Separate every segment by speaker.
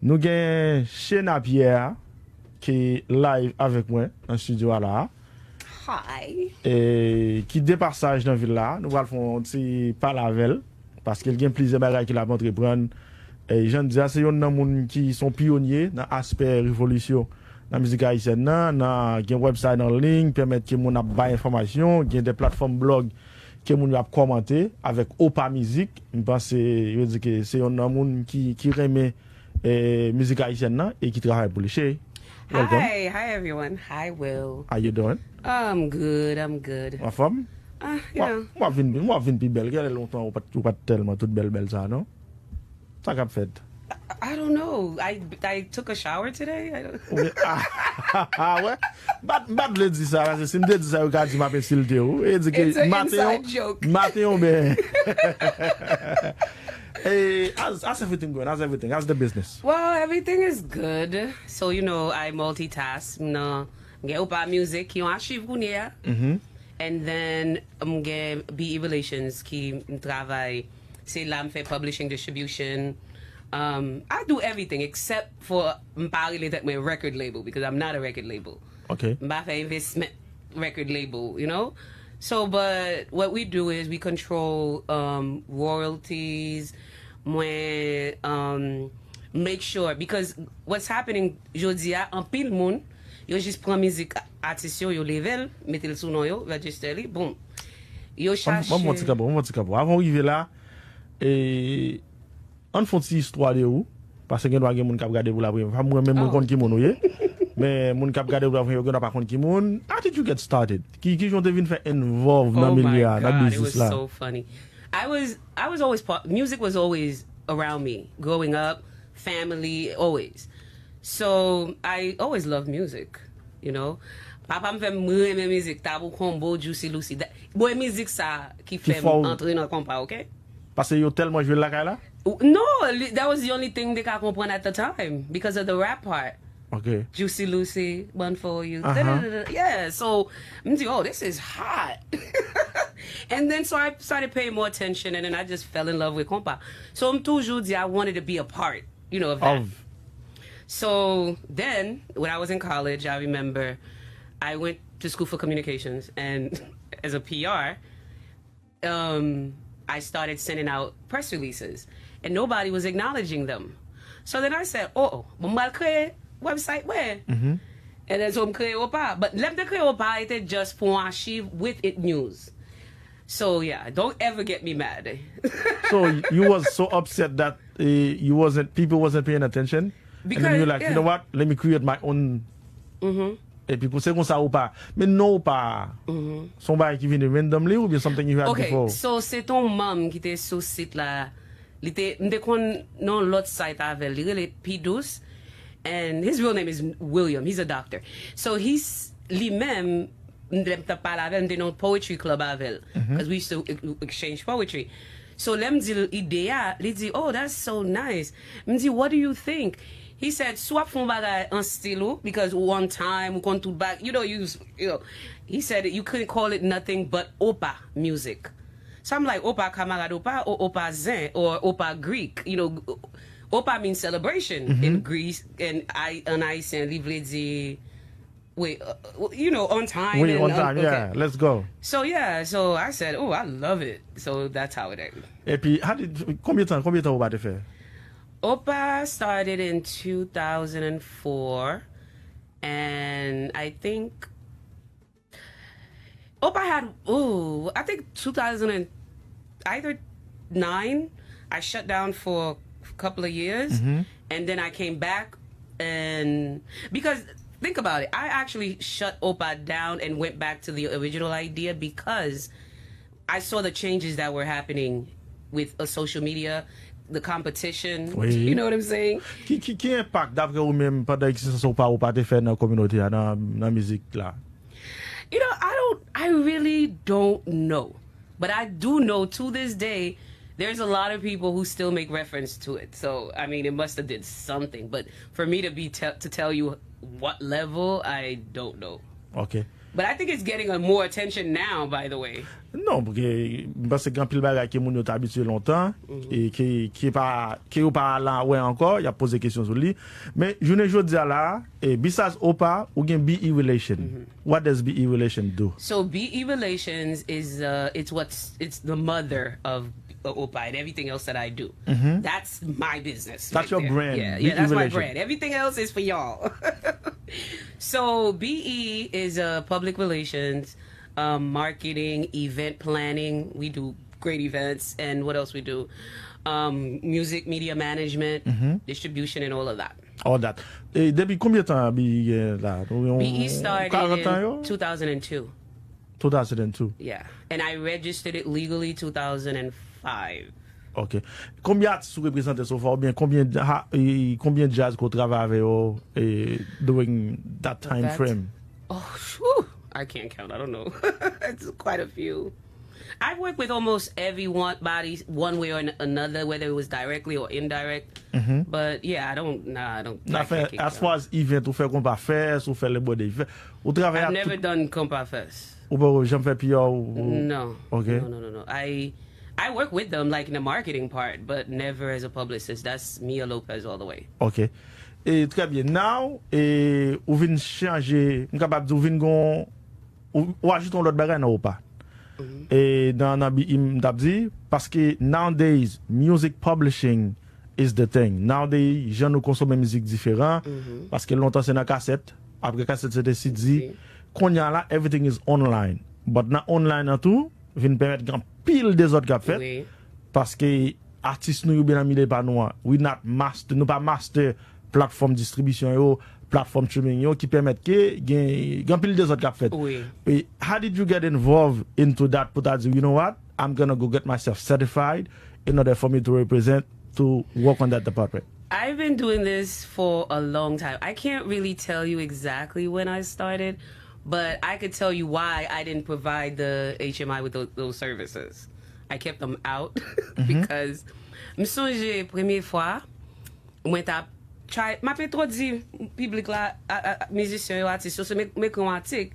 Speaker 1: Nous avons Cheyna qui est live avec moi dans le studio là.
Speaker 2: Hi.
Speaker 1: Et qui dépassage dans la ville là. Nous allons faire un petit palavel parce qu'il y a plusieurs bagages qu'il a entreprendre. Et j'en dis, c'est un gens qui sont pionniers dans l'aspect révolution dans la musique haïtienne. Dans un website en ligne, permettre que les gens aient des informations, il y a des plateformes blog que les gens commenter avec OPA musique. Je pense que c'est un gens qui remet la musique haïtienne et qui travaille pour les chez.
Speaker 2: Hi everyone. Hi Will.
Speaker 1: How you doing?
Speaker 2: I'm good.
Speaker 1: En forme? Moi, je viens plus belle. Il y a longtemps, ou pas tellement toute belle ça, non? Ça qu'a fait?
Speaker 2: I don't know. I took a shower today.
Speaker 1: Ah ouais? Bad le dit ça, c'est me dit ça au cas du m'appelle Silde ou et dit
Speaker 2: It's
Speaker 1: que
Speaker 2: an inside joke.
Speaker 1: Matin ben. Hey, how's everything going? How's everything? How's the business?
Speaker 2: Well, everything is good. So I multitask. Get OPA music qui ont archive gounia. And then get BE Relations qui travaille. C'est là me fait publishing distribution. I do everything except for parler avec my record label because I'm not a record label.
Speaker 1: Okay.
Speaker 2: M'a fait investment record label, So, but what we do is we control royalties, make sure, because what's happening, jodi a, en pile moun, yo juste prend musique artiste yo level, mettez le sous nom yo, register li, boom. Yo cherche.
Speaker 1: Bon, avant d'arriver là, et on fait une petite histoire de où, parce que nous avons des gens qui regardent pour la première fois, moi-même, je connais qui moun ouye. Mais moun k'ap gade ou la yo pas konn ki moun. How did you get started? Qui j'ont devine faire involved dans milieu dans business là?
Speaker 2: It was so funny. I was always music was always around me growing up, family always. So I always loved music, Papa me fait aimer musique, Tabou Combo, Juicy Lucy. Boy musique ça qui fait entrer dans compas, okay?
Speaker 1: Parce que yo tellement joué la là?
Speaker 2: No, that was the only thing they could comprendre at the time because of the rap part.
Speaker 1: Okay.
Speaker 2: Juicy Lucy, One for You. Yeah, so I'm like, oh, this is hot. And then so I started paying more attention and then I just fell in love with compa. So I'm toujours I wanted to be a part, of that. So then when I was in college, I remember I went to school for communications and as a PR, I started sending out press releases and nobody was acknowledging them. So then I said, website where? And then so I'm create OPA. But let me create OPA it just for archive with it news. So yeah, don't ever get me mad.
Speaker 1: So you was so upset that people wasn't paying attention?
Speaker 2: Because,
Speaker 1: and then you're like, you know what? Let me create my own. Et puis pour ça qu'on ça ou pas. Mais non pas. Son bail qui vient randomly ou bien something you had before?
Speaker 2: Okay, so c'est ton mom qui était sur site là. Il était non l'autre site avec lui, P12. And his real name is William. He's a doctor. So he's lui-même the poetry club avec because we used to exchange poetry. So lem dit idea, he dit, oh, that's so nice. Me dit, what do you think? He said, swap fon bagay en stylo because one time we come to back, he said you couldn't call it nothing but OPA music. So I'm like, OPA camarade OPA or OPA Zen or OPA Greek, OPA means celebration in Greece, and I said, wait, on time.
Speaker 1: Wait, on time, yeah, let's go.
Speaker 2: So so I said, oh, I love it. So that's how it ended.
Speaker 1: Et puis, combien de temps OPA te fait?
Speaker 2: OPA started in 2004, and I think OPA had, I think 2009, I shut down for couple of years and then I came back and because think about it, I actually shut OPA down and went back to the original idea because I saw the changes that were happening with social media, the competition.
Speaker 1: Oui.
Speaker 2: You know what I'm saying?
Speaker 1: Qui impact d'après ou même pendant l'existence OPA te fait dans la communauté dans la musique là?
Speaker 2: I really don't know, but I do know to this day there's a lot of people who still make reference to it. So, I mean, it must have did something. But for me to tell you what level, I don't know.
Speaker 1: Okay.
Speaker 2: But I think it's getting more attention now, by the way.
Speaker 1: Non, parce que grand pile bagay qui moun yo habitué longtemps et qui ou pas là ouais encore, il a posé question sur lui. Mais je ne jodi là et besides OPA ou gen BE relation. What does BE relation do?
Speaker 2: So BE relations is it's the mother of OPA and everything else that I do. That's my business.
Speaker 1: That's your brand.
Speaker 2: Yeah, that's my brand. Everything else is for y'all. So BE is public relations, marketing, event planning. We do great events, and what else we do? Music, media management, distribution, and all of that.
Speaker 1: All that. Et depuis combien de temps BE là?
Speaker 2: BE started in 2002.
Speaker 1: 2002.
Speaker 2: Yeah, and I registered it legally 2005.
Speaker 1: OK. Combien d'artistes représentés so far? Ou bien combien de jazz qu'on travaille avec eux during that time frame?
Speaker 2: Oh, whew, I can't count. I don't know. It's quite a few. I've worked with almost everybody one way or another, whether it was directly or indirect. But yeah, I don't.
Speaker 1: As far as event, ou fait compa fest, ou fait le body event.
Speaker 2: I've never done compa fest.
Speaker 1: Ou pas j'en fais PR ou
Speaker 2: No.
Speaker 1: Okay.
Speaker 2: No. I work with them like in the marketing part, but never as a publicist. That's Mia Lopez all the way.
Speaker 1: OK. Et très bien. Now, ou vin changer, m'capable di ou vin gon ou ajoute l'autre bagay nan ou pas. Et dans m'tap di parce que nowadays music publishing is the thing. Nowadays, gens nous consommer musique différent parce que longtemps c'est dans cassette, après cassette c'était CD. Konya là everything is online. But na online en tout, vin permettre grand pile des autres qu'a fait parce que artistes nous bien mis pas nous. We not master, nous pas master plateforme distribution yo, plateforme streaming yo qui permettent que grand pile des autres qu'a fait. How did you get involved into that? Put that, you know what? I'm going to go get myself certified in order for me to represent, to work on that department.
Speaker 2: I've been doing this for a long time. I can't really tell you exactly when I started, but I could tell you why I didn't provide the HMI with those services. I kept them out because me songe première fois moi t'a try m'a fait trop dire public là musicien yo artiste so me chromatique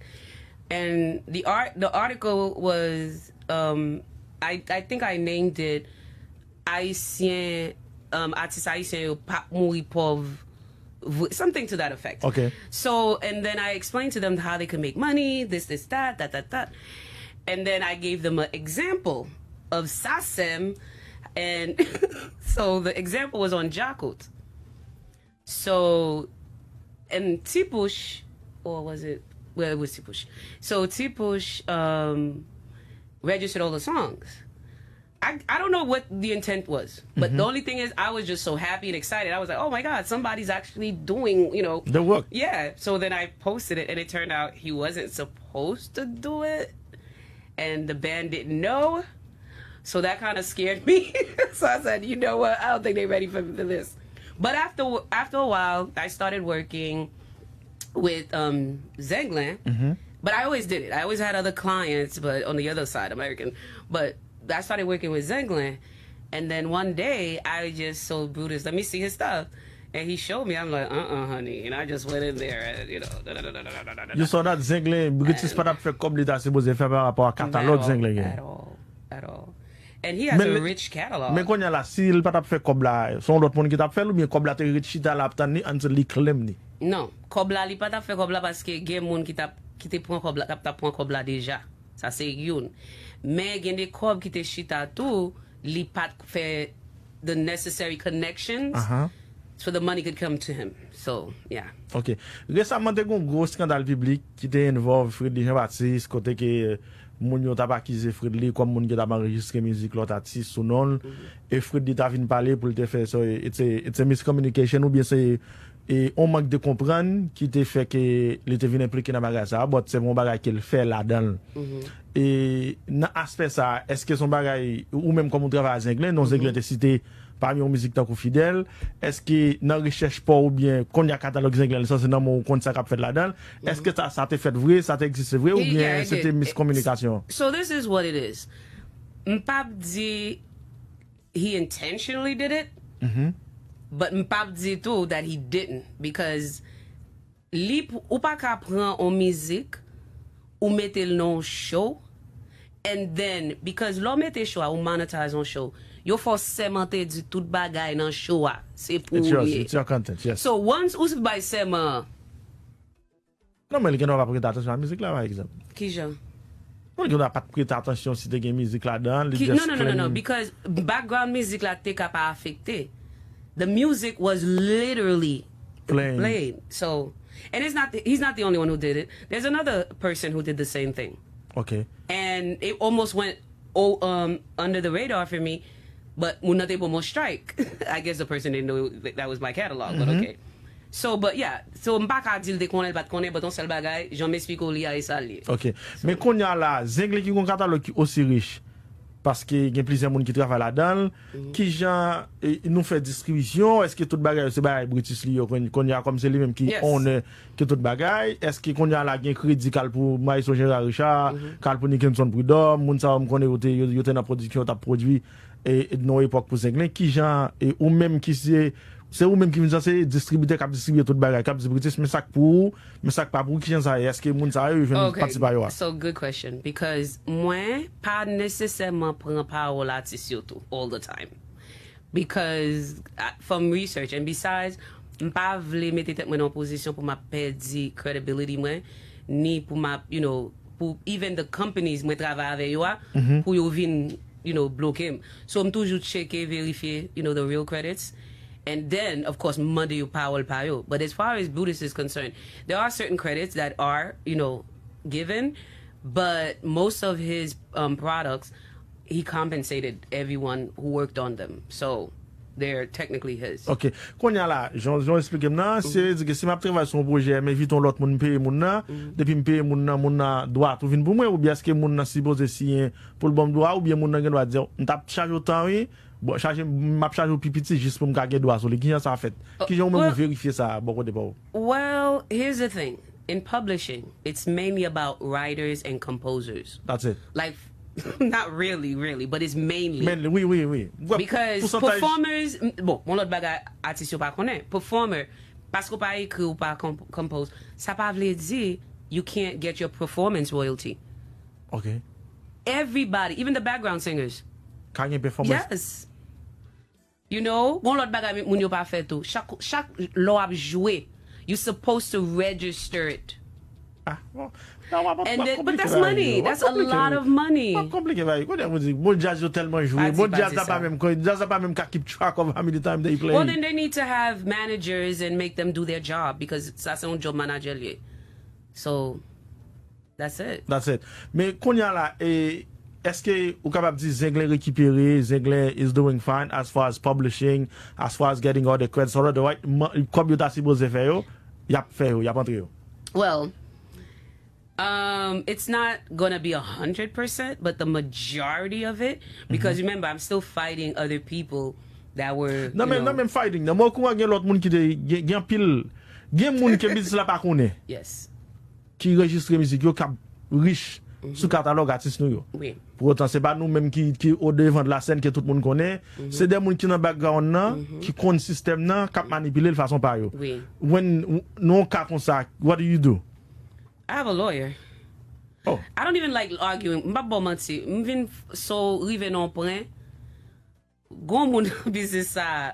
Speaker 2: and the article was I think I named it haïtien artiste haïtien yo pas mourir pauvre, something to that effect.
Speaker 1: Okay.
Speaker 2: So, and then I explained to them how they could make money, this, that. And then I gave them an example of Sasem. And so the example was on Jakut. So, and Tipush, or was it? Well, it was Tipush. So Tipush registered all the songs. I don't know what the intent was, but the only thing is I was just so happy and excited. I was like, oh my God, somebody's actually doing,
Speaker 1: the work.
Speaker 2: Yeah. So then I posted it and it turned out he wasn't supposed to do it. And the band didn't know. So that kind of scared me. So I said, you know what? I don't think they're ready for this. But after a while, I started working with Zenglin. But I always did it. I always had other clients, but on the other side, American. But I started working with Zenglin, and then one day I just told Brutus, let me see his stuff. And he showed me. I'm like, honey. And I just went in there and,
Speaker 1: You saw that Zenglin, Brutus pas fait comme l'état supposé faire par rapport à catalogue Zenglin.
Speaker 2: At all. And he has a rich catalog.
Speaker 1: Mais quand il y a la s'il pas fait comme là, son l'autre monde qui t'a fait ou bien comme là te rich ta la tani until li claim ni.
Speaker 2: Non, comme là, il pas fait comme là parce que gen monde qui te prend comme là, t'a prend comme là déjà. Ça c'est une. Mais gen des cob qui te chita tout, li pas fait the necessary connections so the money could come to him. So, yeah.
Speaker 1: OK. Récemment, t'as un gros scandale public qui t'a involve Freddy Jean-Baptiste côté que moun yo t'a pas accusé Freddy comme moun qui t'a enregistré musique l'autre artiste sous nom et Freddy t'a vinn parler pour te faire ça it's a miscommunication ou bien c'est et on manque de comprendre qui te fait que il te vient impliqué dans bagage ça but c'est mon bagage qu'il fait là-dedans et dans aspect ça est-ce que son bagage ou même comme on travaille à Zenglin non Zenglin te cité parmi aux musiques tant fidèle est-ce que dans recherche pas ou bien qu'on y a catalogue Zenglin ça c'est dans mon compte ça qu'a fait là-dedans est-ce que ça te fait vrai ça t'existe vrai ou bien c'était miscommunication?
Speaker 2: So this is what it is. M'pap dit he intentionally did it. But m'pap dit tout that he didn't because ou pas ka prend en musique ou mette le non show, and then, because l'on mette show, ou monetize on show, yo faut segmenter du tout bagay nan show, c'est pour
Speaker 1: It's your content, yes.
Speaker 2: So once ou se bay segment,
Speaker 1: non, mais il y a pas prêter attention à la musique là, par exemple.
Speaker 2: qui jan?
Speaker 1: Il y a pas prêter attention si tu as une musique là-dedans.
Speaker 2: No, because background music la te ka pa affecté. The music was literally played. So, and he's not the only one who did it. There's another person who did the same thing.
Speaker 1: Okay.
Speaker 2: And it almost went under the radar for me, but mun not able to strike. I guess the person didn't know that was my catalog, but okay. So, but yeah, so m'pa ka dil de konnen bat konnen, but on sel bagay, j'en m'explique ou li a ça li.
Speaker 1: OK. Mais qu'on y a là, zengle qui gon catalogue qui aussi riche parce que y a plusieurs monde qui travaille là-dedans, qui gens nous fait distribution, est-ce que tout bagay c'est bagay British li qu'on y a comme c'est lui même qui on que tout bagay, est-ce que qu'on y a là gain crédit cal pour Maïso Gérard Richard, cal pour Nickenson Prudhomme, moun sa connaît yo dans production t'a produit et non époque pour zengle qui gens ou même qui c'est ou même qui nous a distribué cap distribuer tout bagay cap British mais ça pour mais ça pas pour qui gens ça est-ce que moun ça yo vient participer à
Speaker 2: So good question because moi pas nécessairement prend parole artiste surtout all the time because from research and besides m'pas vle mettre tête moi en position pour m'a perdre credibility moi ni pour ma pour even the companies moi travaille avec yo pour yo vinn bloquer so I'm toujours checker vérifier the real credits. And then, of course, Monday you power payo. But as far as Buddhist is concerned, there are certain credits that are, given, but most of his products, he compensated everyone who worked on them. So they're technically his.
Speaker 1: OK. Qu'on y a là, j'en explique maintenant, c'est que si m'a travaille son projet, mais vite on l'autre moun paye moun nan, depuis me paye moun nan droit tout vinn pour moi ou bien est-ce que moun nan supposé signer pour le bon droit ou bien moun nan doit dire on t'a charge autant oui. Bon, m'a chargé au pipiti juste pour me gagner droit sur les qui ça fait. Qui ont même vérifier ça beaucoup de pas.
Speaker 2: Well, here's the thing. In publishing, it's mainly about writers and composers.
Speaker 1: That's it.
Speaker 2: Like not really, but it's mainly.
Speaker 1: Oui.
Speaker 2: Because performers, bon, mon autre bagay artiste pas connaît. Performer parce qu'on pas écrit ou pas compose, ça pas veut dire you can't get your performance royalty.
Speaker 1: Okay.
Speaker 2: Everybody, even the background singers.
Speaker 1: Can you performance?
Speaker 2: Yes. Bon l'autre bagay moun yo pa fait tout. Chaque lo ap joué, you supposed to register it. And then, but that's money. That's a lot of money.
Speaker 1: Pas compliqué va. Quand on dit bon jazz yo tellement joué, bon jazz n'a pas même keep track of how many times they play.
Speaker 2: Well then they need to have managers and make them do their job because ça c'est un job managerial. So that's it.
Speaker 1: Mais qu'on y a là est-ce que vous capable de dire Zengle récupéré, Zengle is doing fine as far as publishing, as far as getting all the credits, all the right, comme you t'as supposé faire yo, y a fait yo, y a pas yo.
Speaker 2: Well, it's not gonna be 100%, but the majority of it, because remember, I'm still fighting other people that were.
Speaker 1: Non même fighting. Non, moi comment gen l'autre monde qui gen pile, gen monde qui business la pas connaît.
Speaker 2: Yes.
Speaker 1: Qui registre musique yo cap riche. Sous catalogue artiste nous yo.
Speaker 2: Oui.
Speaker 1: Pour autant c'est pas nous même qui au devant de la scène que tout le monde connaît, c'est des monde qui dans background nan, qui connaît système nan, cap manipuler de façon par yo.
Speaker 2: Oui.
Speaker 1: When no cas comme ça, what do you do?
Speaker 2: I have a lawyer.
Speaker 1: Oh.
Speaker 2: I don't even like arguing. M'pa bon menti. M'vin so rive non point. Gon moun business ça.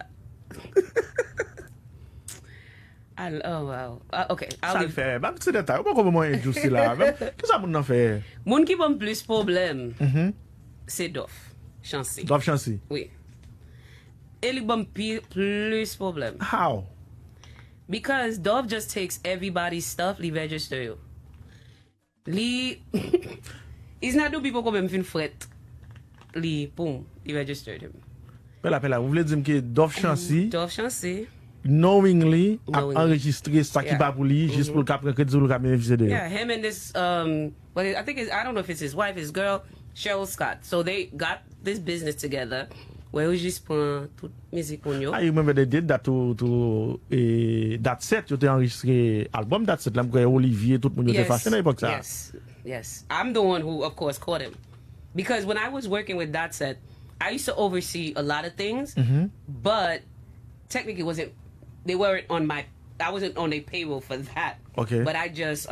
Speaker 2: Oh wow. Okay.
Speaker 1: Ça le fait. Bah c'est détail. Pas comment moi juste là. Qu'est-ce ça moun nan fait?
Speaker 2: Moun qui bon plus problème. C'est Dof Chancy.
Speaker 1: Dof Chancy.
Speaker 2: Oui. Et li bon plus problème.
Speaker 1: How?
Speaker 2: Because Dove just takes everybody's stuff, li register yo. Li It's not do people comme fin fret. Li boom, li registered him.
Speaker 1: Pela, vous voulez dire que Dof Chancy
Speaker 2: knowingly
Speaker 1: enregistré ça qui pas pour lui juste pour le cap crédit ou le cap bénéficier de.
Speaker 2: Yeah, him and this but I think I don't know if it's his wife, his girl, Cheryl Scott. So they got this business together where we just put toute musique on yo.
Speaker 1: I remember they did that to that set you te enregistré album that set là Olivier tout monde était fashion à l'époque ça.
Speaker 2: Yes. I'm the one who of course caught him. Because when I was working with that set, I used to oversee a lot of things, but technically I wasn't on their payroll for that.
Speaker 1: Okay.
Speaker 2: But I just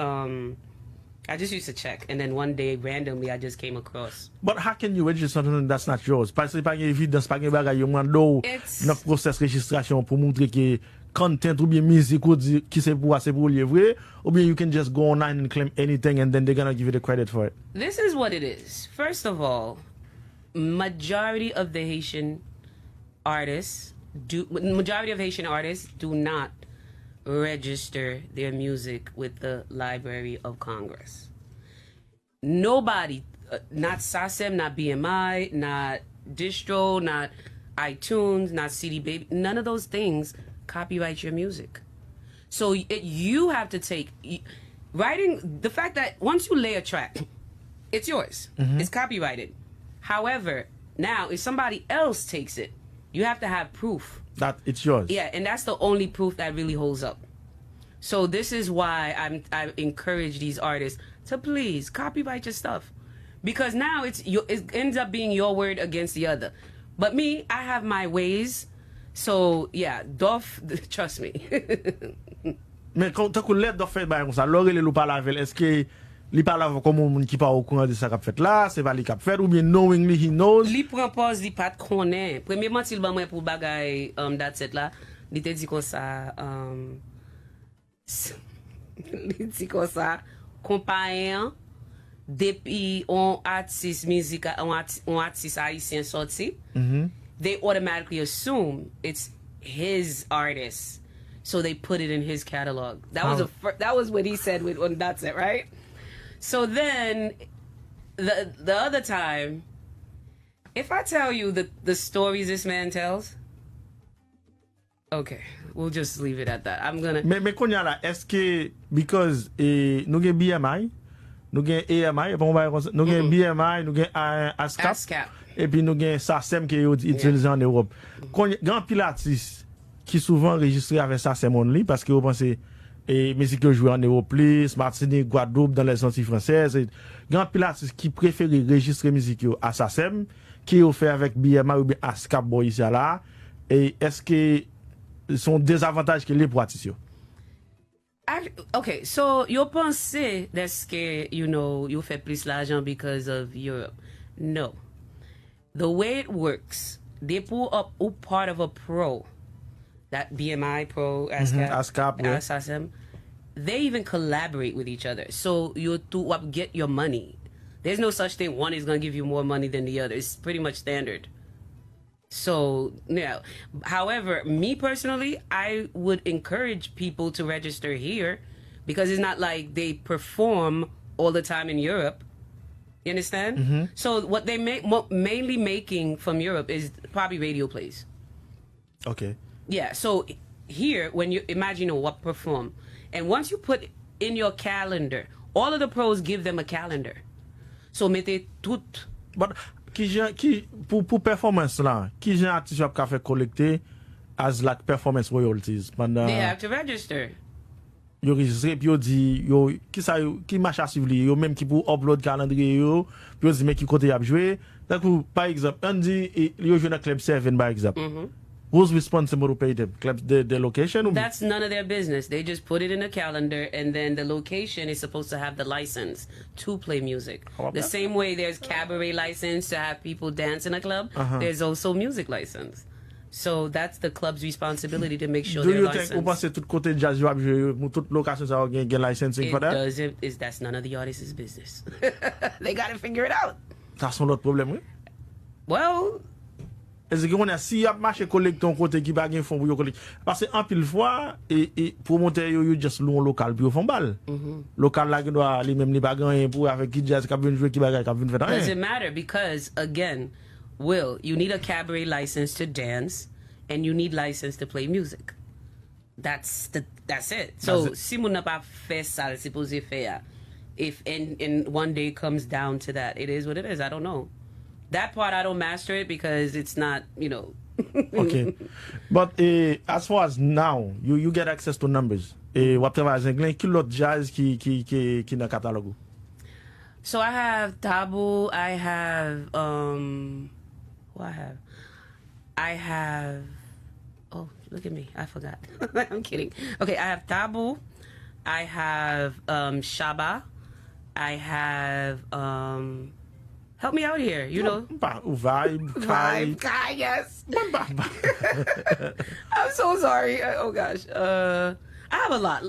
Speaker 2: I just used to check, and then one day randomly I just came across.
Speaker 1: But how can you register something that's not yours? Parce que pas évidence, pas bagay yo mando dans process registration pour montrer que content ou bien musique ou qui c'est pour livrer, ou bien you can just go online and claim anything and then they're gonna give you the credit for it.
Speaker 2: This is what it is. First of all, majority of Haitian artists do not register their music with the Library of Congress. Nobody, not SACEM, not BMI, not Distro, not iTunes, not CD Baby, none of those things copyright your music. So you have to take writing, the fact that once you lay a track, it's yours. It's copyrighted. However, now if somebody else takes it, you have to have proof
Speaker 1: that it's yours.
Speaker 2: Yeah, and that's the only proof that really holds up. So this is why I encourage these artists to please copyright your stuff, because now it ends up being your word against the other. But me, I have my ways. So yeah, trust me.
Speaker 1: Mais quand tu l'aide de faire comme ça, l'aurait le pas laver, est-ce que li pas laver comme un monde qui pas au courant de ça qu'a fait là, c'est pas li qu'a fait ou bien knowingly he knows.
Speaker 2: Li propose li pas connaît. Premièrement, il ba moi pour bagay that's it là, li te dit comme ça li dit comme ça comparé depuis on artiste musique on artiste haïtien sorti. They automatically assume it's his artist, so they put it in his catalog. That was what he said on That's It, right? So then, the other time, if I tell you the stories this man tells, okay, we'll just leave it at that. I'm gonna.
Speaker 1: Mais konya la, est-ce que because nous gen BMI, nous gen AMI, nous gen BMI, nous gen ASCAP. Et puis nous avons SACEM qui est utilisé en Europe. Grand pile artiste qui souvent enregistré avec SACEM only parce que vous pensez musique que joue en Europe, Martinique, Guadeloupe dans les Antilles françaises. Grand pile artiste qui préfère enregistrer musique à SACEM qui est fait avec BMI ou bien ASCAP boy ici là. Et est-ce que sont des avantages que les pour artistes?
Speaker 2: Okay, so you pensez que you fait plus l'argent because of Europe? No. The way it works, they pull up part of a pro, that BMI Pro, ASCAP, SACEM, they even collaborate with each other. So you get your money. There's no such thing. One is going to give you more money than the other. It's pretty much standard. So, yeah. However, me personally, I would encourage people to register here because it's not like they perform all the time in Europe. You understand? So what they mainly making from Europe is probably radio plays.
Speaker 1: Okay.
Speaker 2: Yeah. So here, when you imagine what perform, and once you put in your calendar, all of the pros give them a calendar. So mettez tout.
Speaker 1: But pour performance là, qui j'ai artiste qui fait collecter as like performance royalties pendant.
Speaker 2: They have to register.
Speaker 1: Yo registre puis yo dit yo qui marche à suivre yo même qui pour upload calendrier yo puis yo dit mais qui côté y a jouer donc par exemple on dit yo joue dans club 7 par exemple who's responsible to pay them the location
Speaker 2: that's none of their business. They just put it in a calendar and then the location is supposed to have the license to play music. The same way there's cabaret license to have people dance in a club, there's also music license. So that's the club's responsibility to make sure they're licensed.
Speaker 1: Do you think vous pensez tout côté jazz yo jouer toute location ça get licensing for that?
Speaker 2: That's none of the artist's business. They got to figure it out.
Speaker 1: Ça son autre problème oui.
Speaker 2: Well,
Speaker 1: est-ce qu'on a si y a marché collecton côté qui pas gain fond pour yo collecter parce que en pile fois et promoteur yo just louer local puis yo font balle. Local là qui doit lui même li pas gain pour avec qui jazz qui vient jouer qui bagay qui vient faire rien.
Speaker 2: Doesn't matter because again, you need a cabaret license to dance, and you need license to play music. That's it. So, si moun n'a pas fait ça, c'est supposé faire. If and one day comes down to that, it is what it is. I don't know. That part I don't master it because it's not,
Speaker 1: Okay, but as far as now, you get access to numbers. What travail anglais, qui l'autre jazz qui dans catalogue?
Speaker 2: So I have Tabu. I have I have. Oh, look at me! I forgot. I'm kidding. Okay, I have Tabu. I have Shaba. I have help me out here, you know.
Speaker 1: Vibe,
Speaker 2: Kai, yes. I'm so sorry. Oh gosh. I have a lot.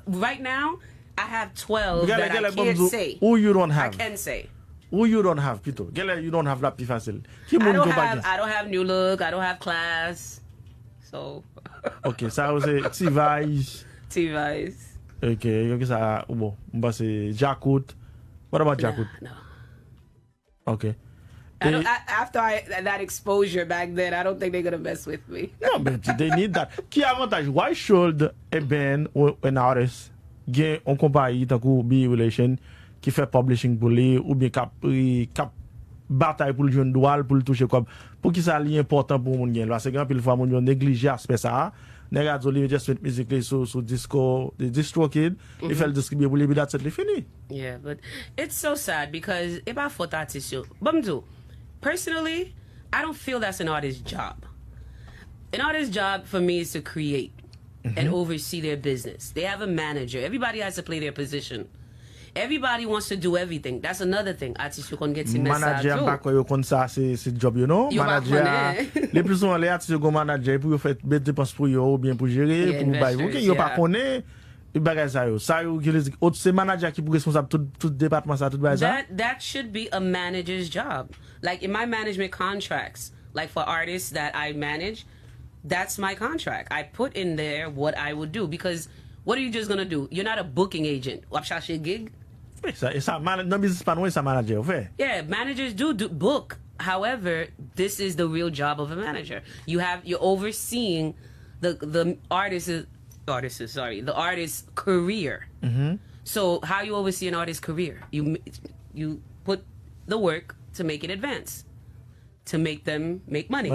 Speaker 2: Right now I have 12 that I can't say.
Speaker 1: Who you don't have?
Speaker 2: I can say.
Speaker 1: Who you don't have, Pito? You don't have la plus facile.
Speaker 2: I don't have New Look. I don't have Class. So.
Speaker 1: Okay, ça c'est T-Vice.
Speaker 2: T-Vice.
Speaker 1: Okay, ça bon, c'est Jakut. What about Jakut?
Speaker 2: No.
Speaker 1: Okay.
Speaker 2: After that exposure back then, I don't think they're gonna mess with me.
Speaker 1: No, but they need that. Qui avantage? Why should a band or an artist get on compagnie tant que be relation qui fait publishing pour lui ou bien cap bataille pour le jeune doual pour le toucher comme pour qui ça est important pour mon gain. Parce que grand pile fois mon négliger aspect ça. Nègre zo li just fait musique sur disco, the DistroKid, il fait le distribuer pour lui that's it fini.
Speaker 2: Yeah, but it's so sad because if I thought artist yo, bamdo. Personally, I don't feel that's an artist's job. An artist's job for me is to create and oversee their business. They have a manager. Everybody has to play their position. Everybody wants to do everything. That's another thing. Artists you can get some message.
Speaker 1: Manager pas quoi yo kon ça c'est job you know. Manager. Les plus souvent les artistes go manager pour faire mettre dépenses pour yo ou bien pour gérer pour bailler. OK, yo pas connaît bagay ça yo. Ça yo c'est manager qui pour responsable tout département ça tout bagay ça.
Speaker 2: That should be a manager's job. Like in my management contracts, like for artists that I manage, that's my contract. I put in there what I would do because what are you just gonna do? You're not a booking agent. Wap chercher gig. Yeah, managers do book. However, this is the real job of a manager. You're overseeing the artist's career. So how you oversee an artist's career? You put the work to make it advance, to make them make money.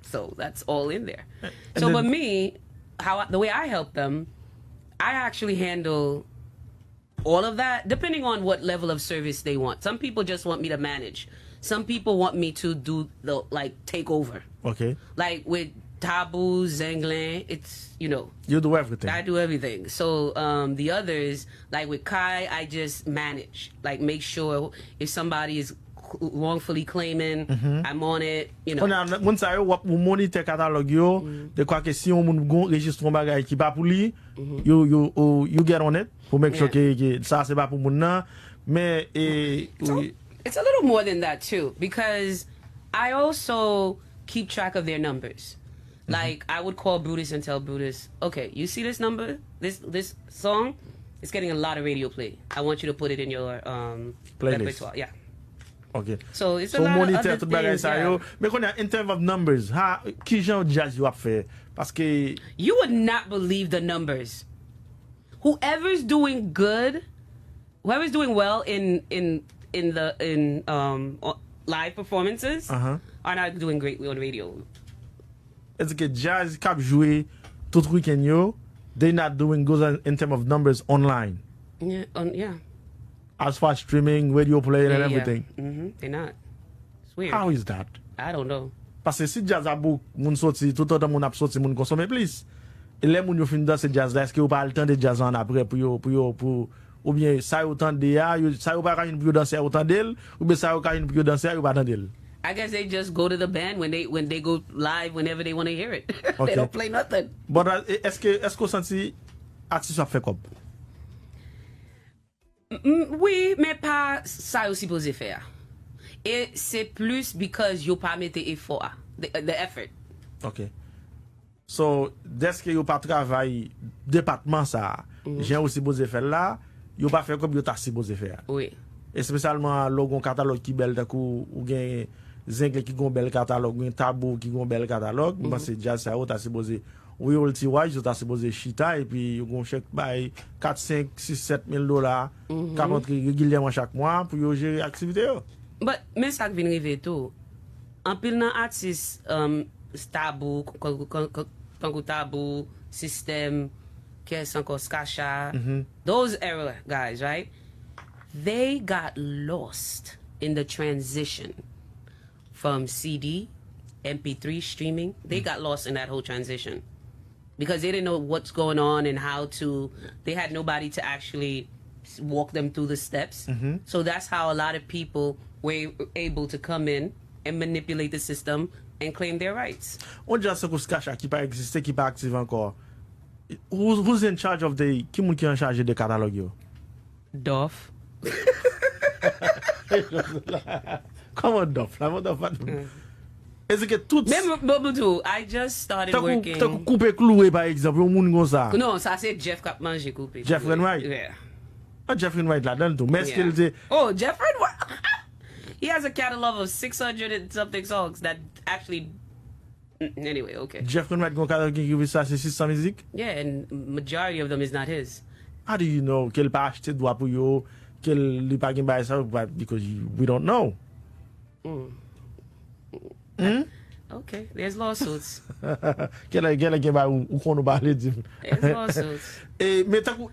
Speaker 2: So that's all in there. So but me, the way I help them, I actually handle all of that depending on what level of service they want. Some people just want me to manage. Some people want me to do take over.
Speaker 1: Okay.
Speaker 2: Like with Taboo, Zenglin, it's you
Speaker 1: do everything.
Speaker 2: I do everything. So the others, like with Kai, I just manage. Like make sure if somebody is wrongfully claiming, I'm on it,
Speaker 1: Moun sa yo wap monitor catalogue yo, de quoi que si on moun gon registre un bagay qui pas pour lui, you get on it pour make sure que ça c'est pas pour moun nan, mais
Speaker 2: it's a little more than that too because I also keep track of their numbers. Like I would call Brutus and tell Brutus, okay, you see this number, this song, it's getting a lot of radio play. I want you to put it in your repertoire. Yeah.
Speaker 1: Okay.
Speaker 2: So it's a lot
Speaker 1: monitor
Speaker 2: of other things, yeah.
Speaker 1: Mais in terms of numbers, qui genre jazz you a fait? Parce que
Speaker 2: you would not believe the numbers. Whoever's doing good, whoever's doing well in live performances are not doing greatly on radio.
Speaker 1: Est-ce que jazz cap jouer tout weekend yo, they not doing good in terms of numbers online?
Speaker 2: Yeah, yeah.
Speaker 1: As far as streaming, radio play and everything.
Speaker 2: They're not. It's weird.
Speaker 1: How is that?
Speaker 2: I don't know.
Speaker 1: Parce que si jazz a bouk, moun sorti, tout autant moun ap sorti, moun consomme plus. Et les moun yo fin dans ce jazz là, est-ce que vous pas le temps de jazz en après pour ou bien ça autant de ça ou pas quand pour danser autant d'elle ou bien ça ou quand pour danser ou pas d'elle.
Speaker 2: I guess they just go to the band when they go live whenever they want to hear it. They don't play nothing.
Speaker 1: But est-ce que senti artiste a fait comme?
Speaker 2: Oui, mais pas ça aussi supposé faire. Et c'est plus because you pas mettre effort, the effort.
Speaker 1: Okay. So, dès que you pas travail département ça, j'ai aussi supposé faire là, you pas faire comme you t'a supposé faire.
Speaker 2: Oui.
Speaker 1: Et spécialement logon catalogue qui bel takou ou gen zingle qui gon bel catalogue, un tabou qui gon bel catalogue, moi c'est jazz ça t'a supposé oui royalty wise you t'a supposé chita et puis you gon chèque by 4 5 6 7 000 dollars qui rentre régulièrement chaque mois pour yo gérer activité yo.
Speaker 2: But mais ça vient arriver tout. En pile nan artiste tabou tango tabou system qu'est-ce encore Skasha those era guys, right? They got lost in the transition from CD, MP3 streaming. They got lost in that whole transition because they didn't know what's going on and how to. They had nobody to actually walk them through the steps. So that's how a lot of people were able to come in and manipulate the system and claim their rights.
Speaker 1: On dit ça qu'on se cache qui pas existé, qui pas active encore. Who's in charge of the qui est en charge des catalogues yo?
Speaker 2: Duff.
Speaker 1: Comment Duff? Est-ce que tout
Speaker 2: I just started working.
Speaker 1: T'as coupé cloué par exemple, un monde comme ça.
Speaker 2: Non, ça c'est Jeff Cap manger coupé.
Speaker 1: Jeff Renwright.
Speaker 2: Yeah.
Speaker 1: Ah, Jeff Renwright là-dedans tout. Mais est-ce qu'il dit
Speaker 2: Oh, Jeff Renwright. He has a catalog of 600 and something songs that actually anyway, okay.
Speaker 1: Jeff Renwright gon catalogue qui veut ça c'est 600 musiques?
Speaker 2: Yeah, and majority of them is not his.
Speaker 1: How do you know qu'elle pas acheté droit pour yo, qu'elle li pas gen buy ça because we don't know.
Speaker 2: Okay, there's lawsuits.
Speaker 1: Qu'elle gen buy ou qu'on parler dit.
Speaker 2: There's lawsuits.
Speaker 1: Mais takou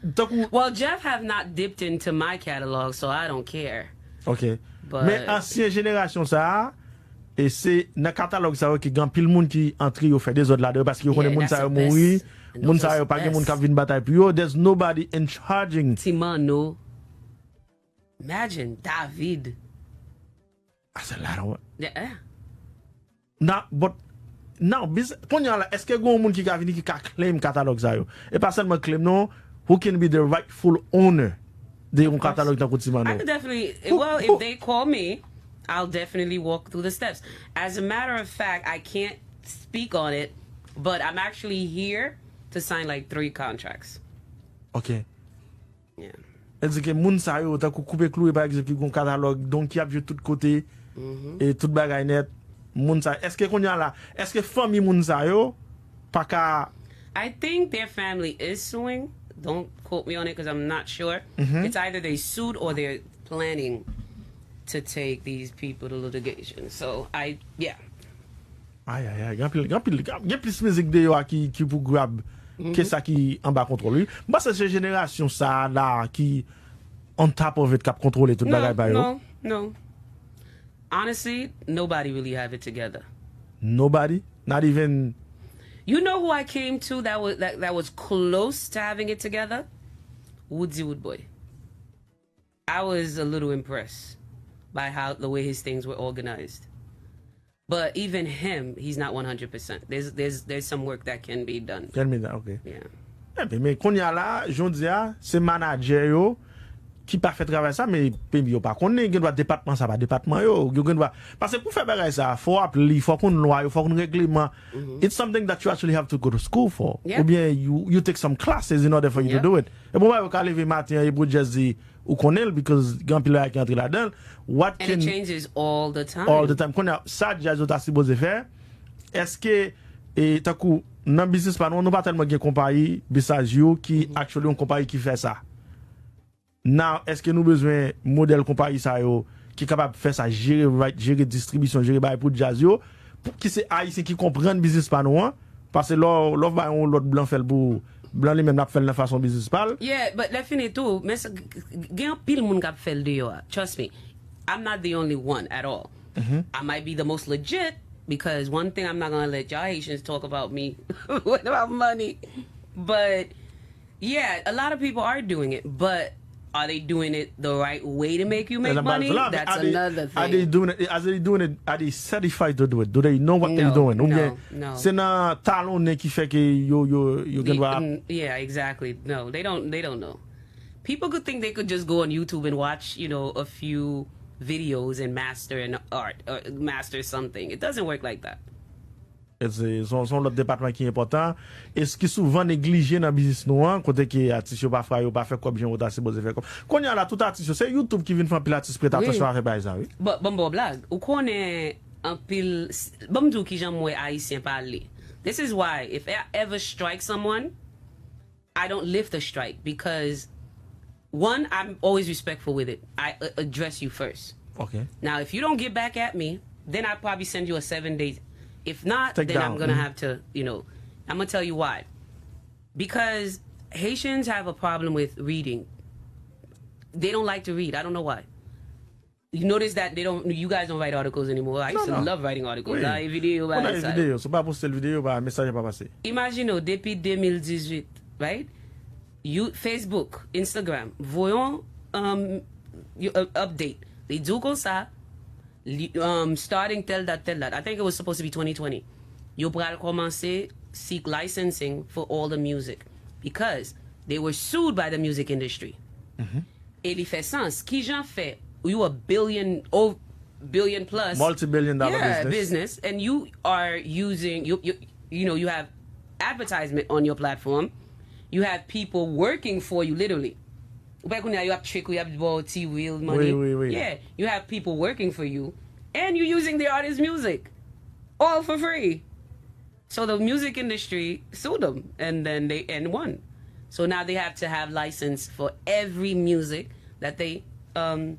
Speaker 2: Well, Jeff have not dipped into my catalog, so I don't care.
Speaker 1: OK.
Speaker 2: But
Speaker 1: Mais ancienne génération ça et c'est dans catalogue ça qui grand pile monde qui entre yo fait des autres là-dedans parce que yo connaît monde ça yo mouri, monde ça yo pas gen monde qui vinn bataille pour yo, there's nobody in charging.
Speaker 2: Timano. Imagine David.
Speaker 1: That's a lot of
Speaker 2: Yeah.
Speaker 1: Now, but now, est-ce que gon moun qui ka vini qui ka claim catalogue ça yo? Et pas seulement claim non, who can be the rightful owner de un catalogue dans Timano?
Speaker 2: I could definitely. Well, if they call me, I'll definitely walk through the steps. As a matter of fact, I can't speak on it, but I'm actually here to sign like 3 contracts.
Speaker 1: OK.
Speaker 2: Yeah.
Speaker 1: Est-ce que moun sa yo ta couper cloué par exemple gon catalogue donc qui a vu tout côté et tout bagay net moun sa est-ce que qu'on y a là est-ce que famille moun sa yo pas ka
Speaker 2: I think their family is suing. Don't quote me on it because I'm not sure. It's either they sued or they're planning to take these people to litigation. So yeah.
Speaker 1: Aïe, gen plus musique de yo qui pour grab que ça qui en bas contrôle. Moi c'est cette génération ça là qui on top of it cap contrôler tout bagay ba yo.
Speaker 2: No. Honestly, nobody really have it together.
Speaker 1: Nobody, not even.
Speaker 2: You know who I came to that was close to having it together? Woodsy Woodboy. I was a little impressed by the way his things were organized. But even him, he's not 100%. There's some work that can be done.
Speaker 1: Can be done, okay.
Speaker 2: Yeah.
Speaker 1: Mais qu'on y a là, j'on dis c'est manager yo qui pas fait travail ça mais pays yo pas connaît gen doit département ça pas département yo gen doit parce que pour faire bagay ça faut appeler faut qu'on loi faut qu'on règlement. It's something that you actually have to go to school for. Ou bien you take some classes in order for you to do it. Et bon va lever matin et pour just dire ou connaît because grand pile qui entre là-dedans what
Speaker 2: and
Speaker 1: can
Speaker 2: it changes all the time.
Speaker 1: All the time qu'on a ça déjà ta supposé faire est-ce que et ta coup dans business pas nous pas tellement gen compagnie business yo qui actually on compagnie qui fait ça. Now, est-ce que nous besoin modèle compagnie ça yo qui capable faire ça gérer distribution, gérer bail pour jazz yo pour qui c'est haïtien qui comprendre business pas nous parce que l'autre ba on l'autre blanc fait pour blanc lui même n'a fait la façon business pas.
Speaker 2: Yeah, but definitely too. Mais gen pile moun k'ap fait de yo. Trust me. I'm not the only one at all. I might be the most legit because one thing I'm not going to let y'all Haitians talk about me about money. But yeah, a lot of people are doing it, but are they doing it the right way to make you make money? That's another thing.
Speaker 1: Are they doing it? Are they doing it? Are they certified to do it? Do they know what they're doing?
Speaker 2: No.
Speaker 1: C'est un talon qui fait que yo
Speaker 2: yeah, exactly. No, they don't know. People could think they could just go on YouTube and watch, a few videos and master an art or master something. It doesn't work like that.
Speaker 1: Son l'autre département qui est important. Est-ce qui souvent négligé dans business noir côté que artiste pas faire comme bien autant c'est beau faire comme. Quand y a là tout artiste c'est YouTube qui vient faire pile artiste prêt attention à faire ça oui.
Speaker 2: Bon blague. Ou connaît un pile bon dou qui j'aime moi haïtien parler. This is why if I ever strike someone I don't lift a strike because one, I'm always respectful with it. I address you first.
Speaker 1: Okay.
Speaker 2: Now, if you don't get back at me, then I'll probably send you a 7 days. If not,
Speaker 1: Take
Speaker 2: then
Speaker 1: down.
Speaker 2: I'm going to have to, I'm going to tell you why. Because Haitians have a problem with reading. They don't like to read. I don't know why. You notice that you guys don't write articles anymore. I used to love writing articles.
Speaker 1: Oui.
Speaker 2: Vidéo,
Speaker 1: c'est pas poster le vidéo, message pas passer.
Speaker 2: Imagine, depuis 2018, right? Facebook, Instagram, voyons update. They do comme ça. Starting tell that. I think it was supposed to be 2020. You pral commencer seek licensing for all the music because they were sued by the music industry. Et il fait sens. Qui j'en fait? You a billion plus
Speaker 1: multi-billion-dollar
Speaker 2: business, and you are using you have advertisement on your platform. You have people working for you literally. You have trick, you have T-wheel money.
Speaker 1: Oui.
Speaker 2: Yeah, you have people working for you, and you're using the artist's music, all for free. So the music industry sued them, and then they won. So now they have to have license for every music that they play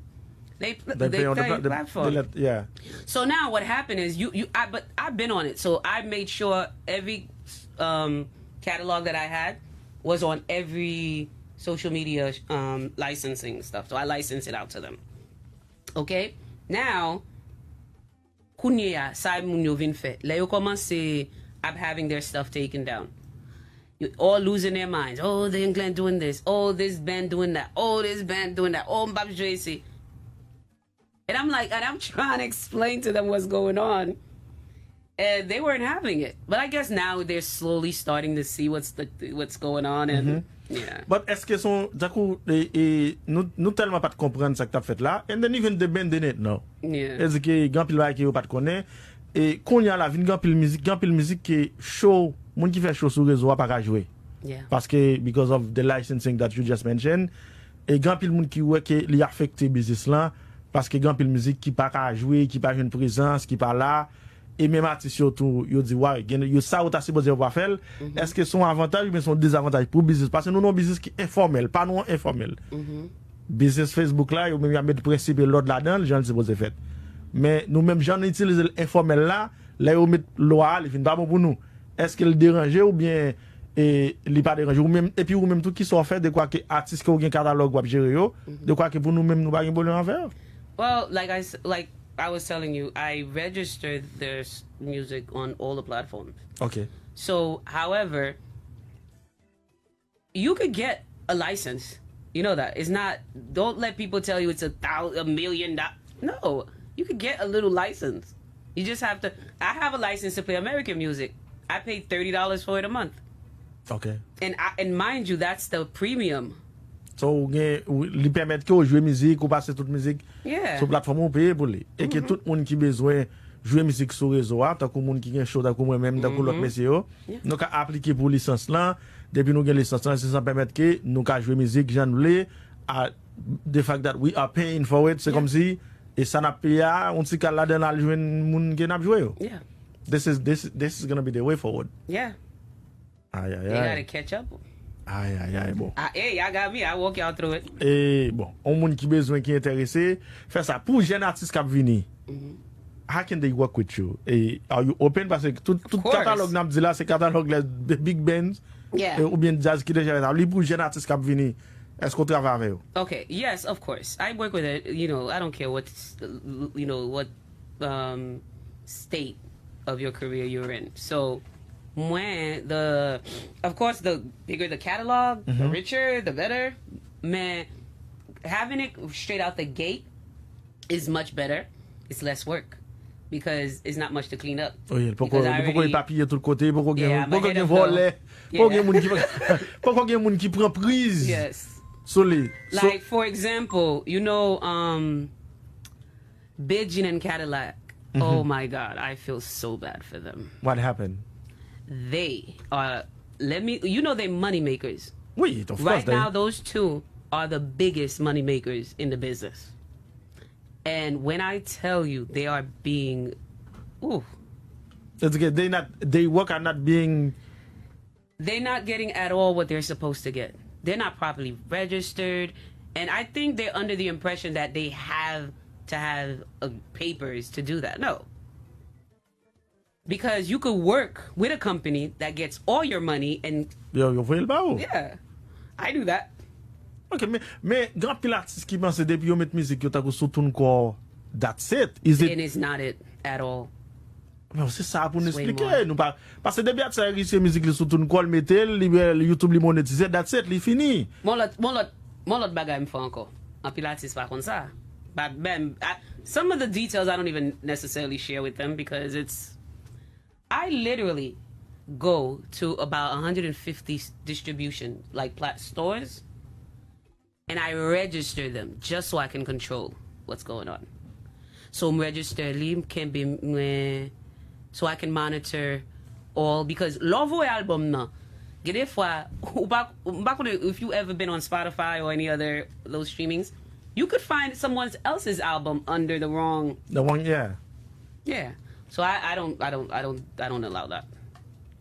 Speaker 2: on the platform.
Speaker 1: Yeah.
Speaker 2: So now what happened is but I've been on it, so I made sure every catalog that I had was on every social media licensing stuff. So I license it out to them. Okay? Now, Kunya, Simon Yovin Fet, Leo commence I'm having their stuff taken down. You're all losing their minds. Oh, the England doing this. Oh, this band doing that. Oh, this band doing that. Oh, Mbab Tracy. And I'm trying to explain to them what's going on. And they weren't having it. But I guess now they're slowly starting to see what's going on. And yeah.
Speaker 1: But est-ce que son nous tellement pas de comprendre ça que t'as fait là, and then even the band in it now.
Speaker 2: Yeah.
Speaker 1: Est-ce que grand pile ba qui ou pas de connaît et qu'on y a la vinn grand pile musique qui show moun qui fait show sur réseau pas jouer.
Speaker 2: Yeah.
Speaker 1: Parce que because of the licensing that you just mentioned, et grand pile moun qui ouais que li affecté business là parce que grand pile musique qui pas à jouer, qui pas une présence, qui pas là. Et même artiste surtout, yo dit ouais, yo ça ou ta supposé pas faire. Est-ce que son avantage ou bien son désavantage pour business parce que nous non business qui informel, pas non informel. Business Facebook là, yo même y a mettre principe l'ordre là-dedans, gens supposé faire. Mais nous même gens utiliser l'informel là yo mettre loi, il vient pas bon pour nous. Est-ce qu'il déranger ou bien il pas déranger ou même et puis ou même tout qui sont fait de quoi que artiste qui ou gen catalogue ou gérer yo, de quoi que pour nous même nous pas gen problème à faire.
Speaker 2: Well, like I was telling you, I registered their music on all the platforms.
Speaker 1: Okay.
Speaker 2: So, however, you could get a license. You know that. It's not, don't let people tell you it's $1 million. No, you could get a little license. You just have to, I have a license to play American music. I paid $30 for it a month.
Speaker 1: Okay.
Speaker 2: And mind you, that's the premium.
Speaker 1: So, lui permettre que jouer musique ou passer toute musique sur plateforme ou payer pour lui. Et que tout le monde qui besoin jouer musique sur réseau, tant que monde qui gagne show, tant que moi-même, tant que l'autre monsieur, nous avons appliqué pour licence là. Depuis nous avons licence là, ça permet que nous avons jouer musique, j'en voulais, the fact that we are paying for it, c'est comme si, et ça n'a payé, on s'y cale là-dedans, à jouer monde qui n'a pas joué.
Speaker 2: Yeah.
Speaker 1: This is going to be the way forward.
Speaker 2: Yeah.
Speaker 1: Aïe,
Speaker 2: They gotta catch up.
Speaker 1: Aïe, bon.
Speaker 2: Hey, y'all got me. I walk y'all through it.
Speaker 1: Et bon, on moun qui besoin qui intéressé, faire ça pour jeune artiste qui vini. How can they work with you? Et are you open parce que tout catalogue n'a dit là c'est catalogue les big bands.
Speaker 2: Yeah.
Speaker 1: Ou bien jazz qui déjà là, pour jeune artiste qui vini. Est-ce qu'on travaille avec eux?
Speaker 2: Okay. Yes, of course. I work with it. You know, I don't care what state of your career you're in. So when of course the bigger the catalog, the richer, the better. Man, having it straight out the gate is much better. It's less work because it's not much to clean up.
Speaker 1: Oui, pourquoi les papiers tout côté, pourquoi gen volet, pourquoi gen moun qui prend prise.
Speaker 2: Yes.
Speaker 1: Like
Speaker 2: for example, you know Bidgin and Cadillac. Oh my God, I feel so bad for them.
Speaker 1: What happened?
Speaker 2: They are, they're money makers.
Speaker 1: Oui, of course.
Speaker 2: Right now, those two are the biggest money makers in the business. And when I tell you they are being,
Speaker 1: it's okay. They work on not being.
Speaker 2: They're not getting at all what they're supposed to get. They're not properly registered. And I think they're under the impression that they have to have papers to do that. No. Because you could work with a company that gets all your money and yeah, I do that.
Speaker 1: Okay, mais grand pile artiste qui pense depuis yo met musique yo ta ko sous tout corps. That's it. Is it?
Speaker 2: And it's not it at all.
Speaker 1: C'est ça pour nous
Speaker 2: Way
Speaker 1: expliquer. Nous pas parce que depuis ça réussi musique li surtout nous call metel, YouTube li monétiser, that's it, li fini.
Speaker 2: Mon lot bagay m'fè encore. En pile artiste par contre ça. But some of the details I don't even necessarily share with them because I literally go to about 150 distribution like stores and I register them just so I can control what's going on. So register li can be so I can monitor all because l'envoie album na. Get it for if you ever been on Spotify or any other those streamings, you could find someone else's album under the wrong.
Speaker 1: The one, yeah.
Speaker 2: Yeah. So I don't allow that.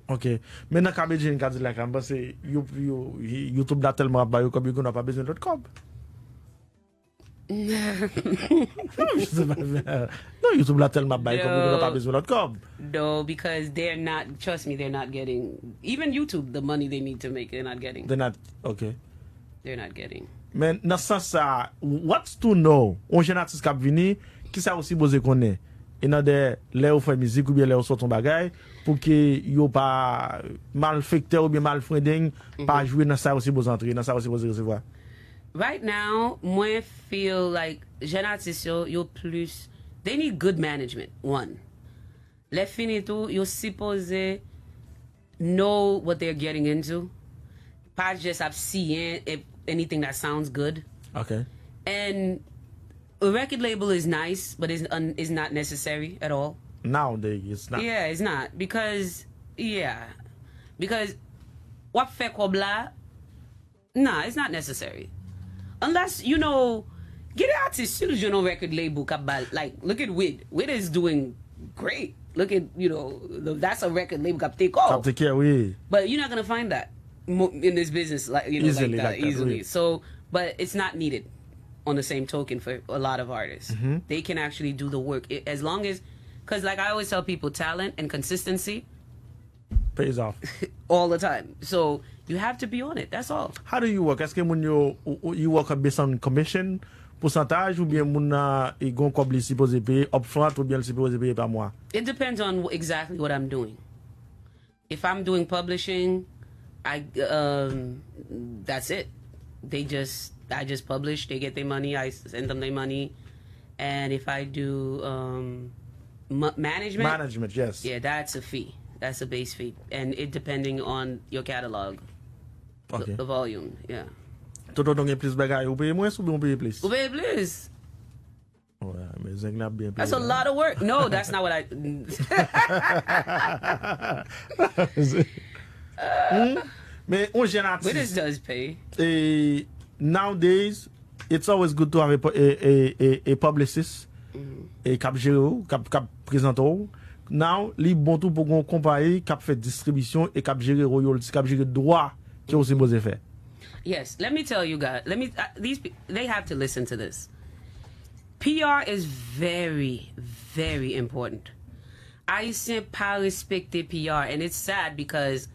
Speaker 1: Ok. Maintenant quand j'ai une carte là quand parce que YouTube là tellement bas comme you n'a pas besoin d'autre cob. Non, YouTube là tellement bas comme you n'a pas besoin d'autre cob.
Speaker 2: No, because they're not. Trust me, they're not getting even YouTube the money they need to make. They're not getting.
Speaker 1: They're not okay.
Speaker 2: They're not getting.
Speaker 1: Mais dans ce sens ça, what's to know? On jeune artiste qui vini, qui ça aussi besoin connaît. Et dans des là où fait musique ou bien là où sort ton bagage pour que yo pas malfecteur ou bien malfriending pas jouer dans ça aussi besoin entrer, dans ça aussi besoin recevoir.
Speaker 2: Right now, moi feel like jeune artiste yo plus. They need good management. One. Les finito, you're supposed to know what they're getting into. Pas just have seen anything that sounds good.
Speaker 1: Okay.
Speaker 2: And a record label is nice, but is not necessary at all.
Speaker 1: Nowadays, it's not.
Speaker 2: Yeah, it's not because what fait kobla? Nah, it's not necessary. Unless you know, get artists you know record label kabal. Like look at Wid. Wid is doing great. Look at that's a record label got take off.
Speaker 1: Take care, oui.
Speaker 2: But you're not gonna find that in this business like
Speaker 1: Easily,
Speaker 2: like that easily.
Speaker 1: Oui.
Speaker 2: So, but it's not needed. On the same token for a lot of artists, they can actually do the work as long as, because like I always tell people, talent and consistency
Speaker 1: pays off
Speaker 2: all the time. So you have to be on it. That's all.
Speaker 1: How do you work? Est-ce que when you work based on commission, pourcentage ou bien moun e gon kob li supposé payer upfront ou bien supposé payer par mois?
Speaker 2: It depends on exactly what I'm doing. If I'm doing publishing, that's it. I just publish, they get their money, I send them their money. And if I do management,
Speaker 1: yes.
Speaker 2: Yeah, that's a fee. That's a base fee. And it depending on your catalog.
Speaker 1: Okay.
Speaker 2: The volume, yeah.
Speaker 1: Toto donge plus bagay, ou paye moins ou bien paye plus?
Speaker 2: Ou paye plus.
Speaker 1: Ouais, mais zeng la bien
Speaker 2: That's a lot of work. No, that's not what I...
Speaker 1: Mais on jeune artiste.
Speaker 2: But this does pay.
Speaker 1: Nowadays, it's always good to have a publicist, a cap géré, cap présente. Now, li bon tout pour qu'on compagnie cap fait distribution et cap gérer royalty, cap gérer droit qui aussi beaux effets.
Speaker 2: Yes, let me tell you guys. They have to listen to this. PR is very, very important. I say pas respecter PR, and it's sad because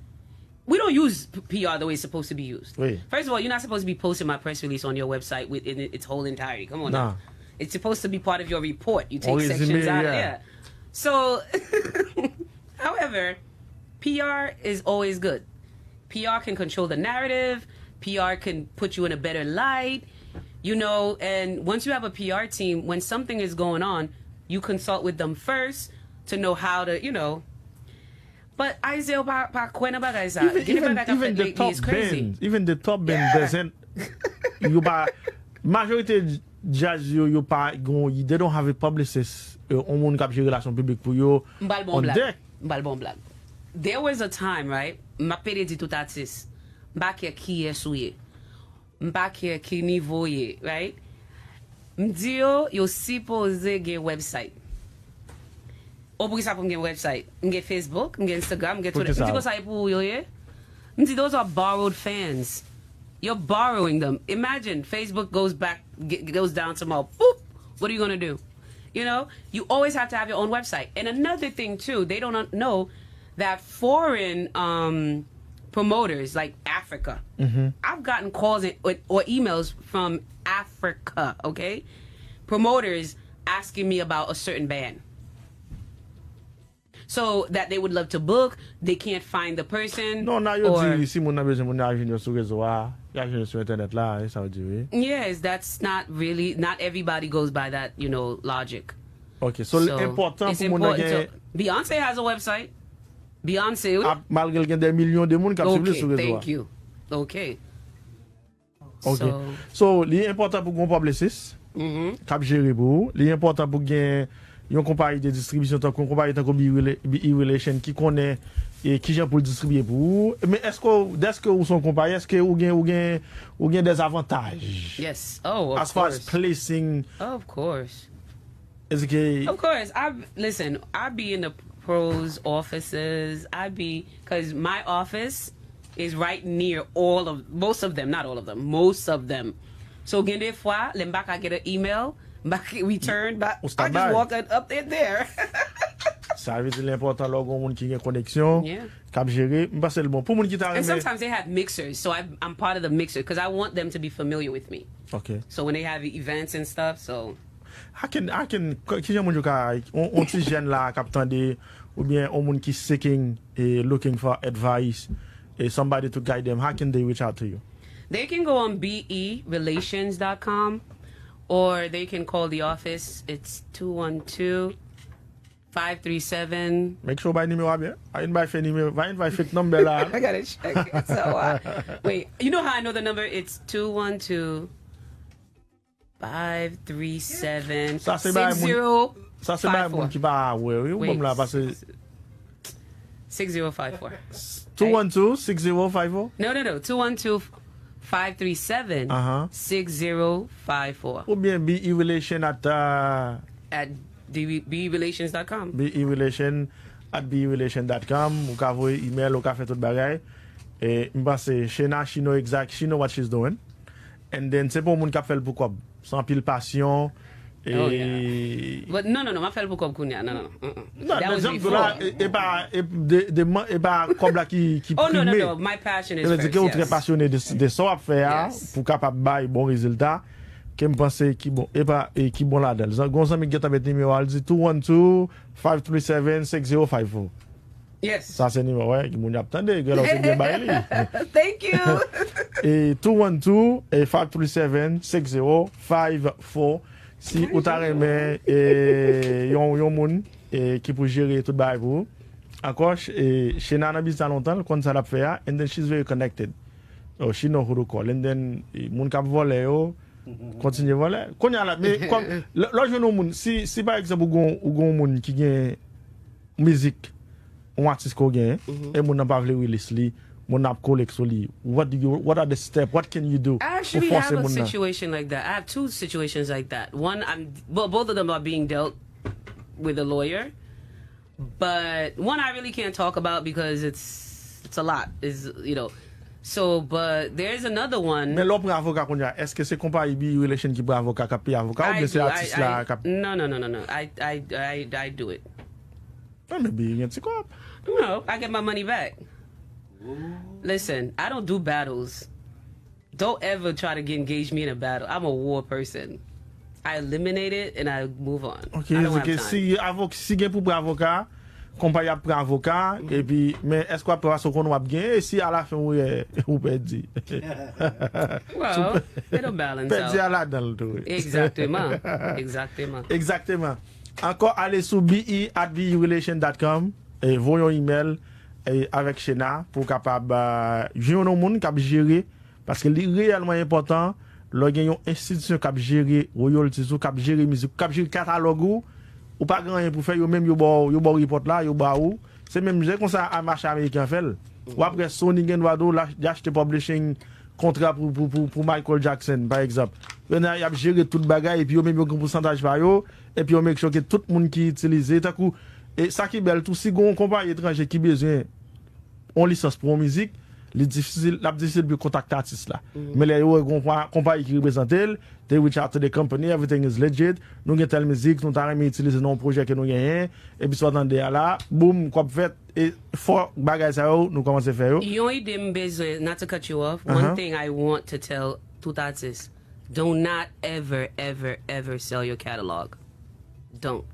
Speaker 2: we don't use PR the way it's supposed to be used.
Speaker 1: Oui.
Speaker 2: First of all, you're not supposed to be posting my press release on your website in its whole entirety. Come on now. It's supposed to be part of your report. You take sections out of there. So, however, PR is always good. PR can control the narrative. PR can put you in a better light. And once you have a PR team, when something is going on, you consult with them first to know how to, But Isaiah,
Speaker 1: even the top band, doesn't. Majority jazz they don't have a publicist on moun kap jere relation publique pour yo on deck.
Speaker 2: There was a time, right? Ma pede di tout artiste. Mbake ki esouye. Mbake ki nivoye, right? Mdio yo supposé gen website. Ou sa pou gen website? Mgen Facebook, mgen Instagram, mgen Twitter. Mdi ko sa pou yo ye? Mdi those are borrowed fans. You're borrowing them. Imagine Facebook goes down tomorrow. Boop. What are you gonna do? You always have to have your own website. And another thing too, they don't know that foreign promoters like Africa. I've gotten calls or emails from Africa. Okay, promoters asking me about a certain band. So that they would love to book, they can't find the person.
Speaker 1: Non, nan yo di, si moun nan bezwen moun nan ajen yo sou rezo a, ajen yo sou internet la, sa ou di we.
Speaker 2: Yes, that's not really, not everybody goes by that, you know, logic.
Speaker 1: Ok, so important pou moun nan gen...
Speaker 2: Beyonce has a website. Beyonce.
Speaker 1: Malgré gen des millions de moun kap suivi sou rezo a.
Speaker 2: Thank you. Okay.
Speaker 1: Ok. So, li important pou gon publicist, kap jere pou, li important pou gen... yon compagnie de distribution tant qu'on compagnie tant qu'on e-relation qui connaît et qui vient pour le distribuer pour mais est-ce que ou son compagnie est-ce que ou gain des avantages
Speaker 2: yes oh of
Speaker 1: as far
Speaker 2: course.
Speaker 1: as placing
Speaker 2: of course
Speaker 1: is it
Speaker 2: of course I be in the pros offices because my office is right near most of them so again des fois les back I get an email back return back I just walk up there.
Speaker 1: Ça veut dire l'important là gon moun qui gen connexion cap gérer parce que bon pour moun qui t'a
Speaker 2: and sometimes they have mixers so I'm part of the mixer because I want them to be familiar with me.
Speaker 1: Okay.
Speaker 2: So when they have events and stuff so
Speaker 1: I can qui moun ka on ti jeune là cap tande ou bien on moun qui seeking looking for advice somebody to guide them how can they reach out to you?
Speaker 2: They can go on berelations.com or they can call the office. It's 212-537.
Speaker 1: Make sure by numéro bien. I invite fake numéro. I invite fake number là.
Speaker 2: I gotta check it. So wait, you know how I know the number? It's 212-537.
Speaker 1: Ça c'est pas mon. Ça c'est pas mon qui va ouais. Bon là parce que
Speaker 2: 6054.
Speaker 1: 212-6054.
Speaker 2: No. 212-537-6054.
Speaker 1: Ou bien berelation
Speaker 2: at berelations.com.
Speaker 1: berelation@berelation.com. Ou ka voye email, ou ka fait tout bagay. Et m'pense Cheyna, she know what she's doing. And then c'est pour moun ka fait pour quoi? Sans pile passion.
Speaker 2: Oh, yeah. But no, ma fait pour comme kounya. No. That was before.
Speaker 1: Et pas comme là qui
Speaker 2: oh no, my passion is first.
Speaker 1: Que vous très passionné de ça à faire pour capable bailler bon résultat. Que me penser qui bon et qui bon là dedans. Gonzam mi get avec numéro al dit 212-537-6054.
Speaker 2: Yes.
Speaker 1: Ça c'est numéro ouais, qui moun attendé, gars c'est bien bailler.
Speaker 2: Thank you.
Speaker 1: Et 212-537-6054. Si ou ta remè yon moun qui pour gérer tout bail pour encore Cheyna n'a business longtemps quand ça l'a fait and then she's very connected. Oh she know who to call and then moun k'ap voler yo continue voler. Konya la mais comme là je moun si par exemple ou gon moun qui gen musique un artiste ko gen et moun n'a pas vle release li mon ap collect so li what are the steps what can you do?
Speaker 2: I actually have a situation like that. I have two situations like that. One both of them are being dealt with a lawyer, but one I really can't talk about because it's a lot so but there's another one.
Speaker 1: Mais l'autre avocat qu'on a est-ce que c'est compagnie berelation qui prend avocat qui paye avocat ou bien c'est artiste là
Speaker 2: No. I do it.
Speaker 1: Maybe you get quoi?
Speaker 2: No, I get my money back. Listen, I don't do battles. Don't ever try to engage me in a battle. I'm a war person. I eliminate it and I move on.
Speaker 1: Okay,
Speaker 2: I don't have time.
Speaker 1: Si gen pou prend avocat, compagnie a prend avocat et puis mais est-ce qu'on peut qu'on va bien et si à la fin ou perdit.
Speaker 2: Well, it'll balance out.
Speaker 1: Perdit à la dans tout.
Speaker 2: Exactement.
Speaker 1: Encore allez sur be@berelation.com et voyons email avec Cheyna pour capable joindre un monde qui gérer parce que c'est réellement important là il y a une institution qui gérer royalties ou qui gérer musique qui gérer catalogue ou pas grand rien pour faire yo même yo bon report là yo ba ou c'est même comme ça à marché américain fait ou après Sony gen doit acheter publishing contrat pour Michael Jackson par exemple il a géré toute bagaille et puis yo même yo un pourcentage par yo et puis yo make sure que tout le monde qui utilise ta coup et ça qui est belle tout si gon compagnie étranger qui besoin on licence pour musique c'est difficile de contacter artiste là mais les compagnie qui représente elle they reach out to the company everything is legit nous avons telle musique nous avons utiliser dans projet que nous gagnons et puis soit dans là boum quoi fait et fort bagage ça nous commencer faire
Speaker 2: yo idée besoin not to cut you off one thing I want to tell tout artists do not ever sell your catalog. Don't.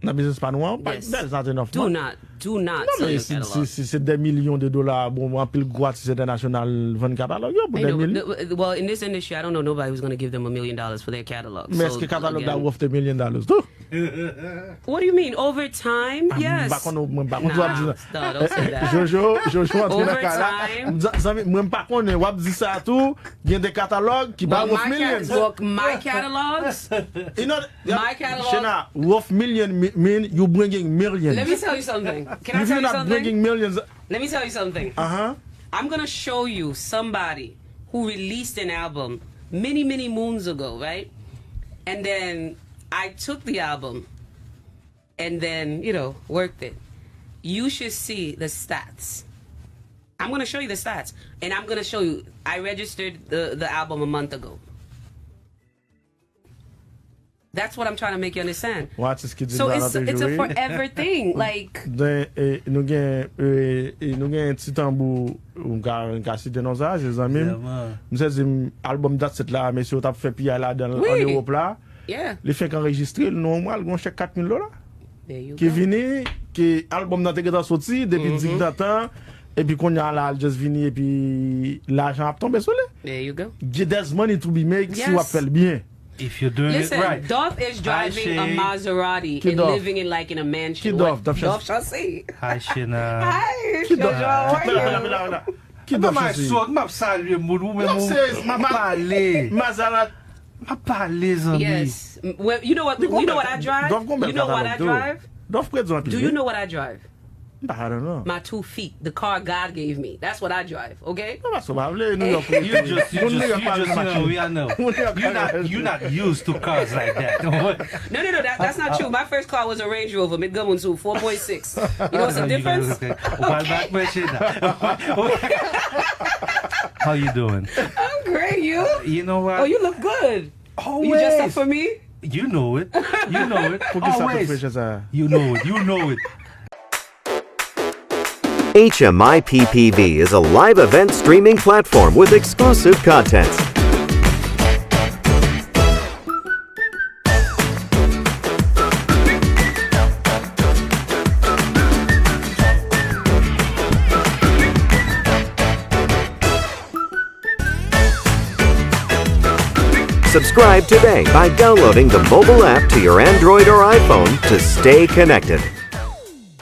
Speaker 1: Dans le business pas noir,
Speaker 2: Yes.
Speaker 1: that's not enough.
Speaker 2: Do not
Speaker 1: Non,
Speaker 2: sell
Speaker 1: mais
Speaker 2: your catalog.
Speaker 1: si c'est des millions de dollars, bon, en pile gros artiste international vend catalogue, yo, pour
Speaker 2: I
Speaker 1: des
Speaker 2: know,
Speaker 1: millions.
Speaker 2: well, in this industry, I don't know nobody who's going to give them $1 million for their catalog.
Speaker 1: Mais est-ce que catalogue là
Speaker 2: again,
Speaker 1: worth $1 million, tout?
Speaker 2: what do you mean? Over time? Yes.
Speaker 1: Par contre,
Speaker 2: Nah, no, don't say that.
Speaker 1: Jojo entre
Speaker 2: Over
Speaker 1: dans le cas là. Moi, par contre, on dit ça tout, il y a des catalogues qui
Speaker 2: Well,
Speaker 1: valent worth millions.
Speaker 2: my catalogs.
Speaker 1: You know,
Speaker 2: My catalog-
Speaker 1: Cheyna, worth million mean you bringing millions.
Speaker 2: Let me tell you something. Can I
Speaker 1: If
Speaker 2: tell
Speaker 1: you're
Speaker 2: you
Speaker 1: not
Speaker 2: something?
Speaker 1: bringing millions,
Speaker 2: Let me tell you something. I'm gonna show you somebody who released an album many, many moons ago, right? And then I took the album and then, worked it. You should see the stats. I'm gonna show you the stats. And I'm gonna show you, I registered the album a month ago. That's what I'm trying to make you understand.
Speaker 1: Watch this kid.
Speaker 2: So it's a forever thing. Like,
Speaker 1: nous gagne un petit tambour on ka citer nos âges les amis. Nous c'est album date cette là mais si on t'a fait piller là dans en
Speaker 2: Oui.
Speaker 1: Europe là.
Speaker 2: yeah.
Speaker 1: Les fait qu'enregistrer normal on chèque $4,000
Speaker 2: There you
Speaker 1: qui
Speaker 2: go.
Speaker 1: vini qui album dans te sorti depuis 10 ans et puis qu'on y a là just vini et puis l'argent a tombé sur lui.
Speaker 2: There you go.
Speaker 1: There's money to be made si
Speaker 2: Yes.
Speaker 1: on fait bien.
Speaker 3: If you're doing
Speaker 2: Listen,
Speaker 3: it right.
Speaker 2: Duff is driving a
Speaker 3: Shay.
Speaker 2: Maserati
Speaker 1: Kid
Speaker 2: and
Speaker 1: Duff.
Speaker 2: living in like in a mansion.
Speaker 1: Kid
Speaker 2: What?
Speaker 1: Duff, Duff
Speaker 2: Chassis.
Speaker 3: Hi, Cheyna.
Speaker 2: Hi,
Speaker 1: Qui doit
Speaker 2: Jojo, how are you?
Speaker 1: Qui
Speaker 3: Não,
Speaker 1: doit
Speaker 3: mas
Speaker 1: choisir?
Speaker 3: só m'a salué moun mais
Speaker 1: Non,
Speaker 3: mon
Speaker 1: c'est
Speaker 3: m'a parlé.
Speaker 1: Maserati.
Speaker 3: M'a parlé zami.
Speaker 2: Yes. Well, you know what? You know what I drive?
Speaker 1: Dof combien
Speaker 2: You know what I
Speaker 1: catalogue,
Speaker 2: drive?
Speaker 1: Dof près de
Speaker 2: Do you know what I drive?
Speaker 1: I don't know.
Speaker 2: My 2 feet. The car God gave me. That's what I drive. Okay.
Speaker 1: Non, parce qu'on va appeler New York.
Speaker 3: You just, we are know. You're not used to cars like that.
Speaker 2: No. That's not true. My first car was a Range Rover, Midgamunsu 4.6. You know what's the difference?
Speaker 3: How you doing?
Speaker 2: I'm great. You?
Speaker 3: You know what?
Speaker 2: Oh, you look good.
Speaker 3: Always.
Speaker 2: You dressed up for me?
Speaker 3: You know it. You know it.
Speaker 1: Pour que ça te
Speaker 3: Always.
Speaker 1: fait ça.
Speaker 3: You know it. You know it.
Speaker 4: HMIPPV is a live event streaming platform with exclusive content. Subscribe today by downloading the mobile app to your Android or iPhone to stay connected.